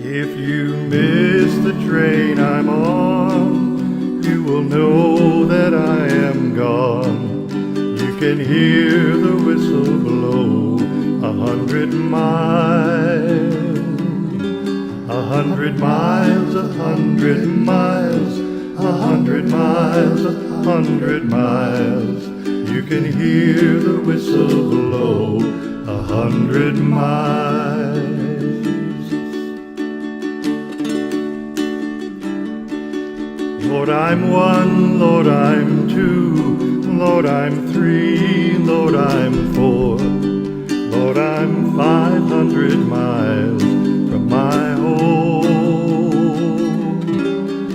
If you miss the train I'm on, you will know that I am gone. You can hear the whistle blow 100 miles, 100 miles, 100 miles, 100 miles, 100 miles. You can hear the whistle blow 100 miles. Lord, I'm one, Lord, I'm two, Lord, I'm three, Lord, I'm four, Lord, I'm 500 miles from my home.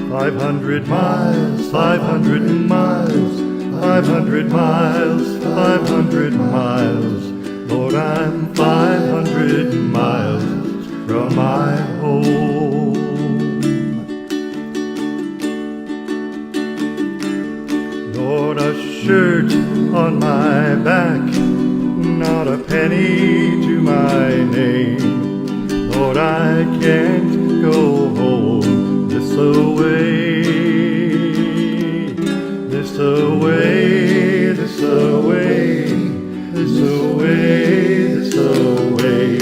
500 miles, 500 miles, 500 miles, 500 miles, Lord, I'm 500 miles from my home. Lord, a shirt on my back, not a penny to my name. Lord, I can't go home this away, this away, this away, this away, this away.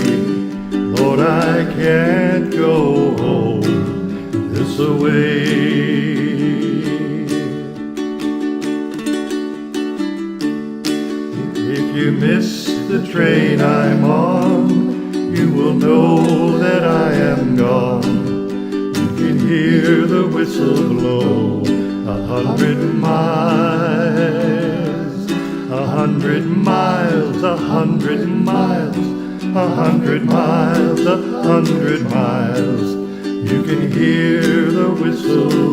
Lord, I can't go home this away. If you miss the train I'm on, you will know that I am gone. You can hear the whistle blow 100 miles, 100 miles, 100 miles, 100 miles, 100 miles. You can hear the whistle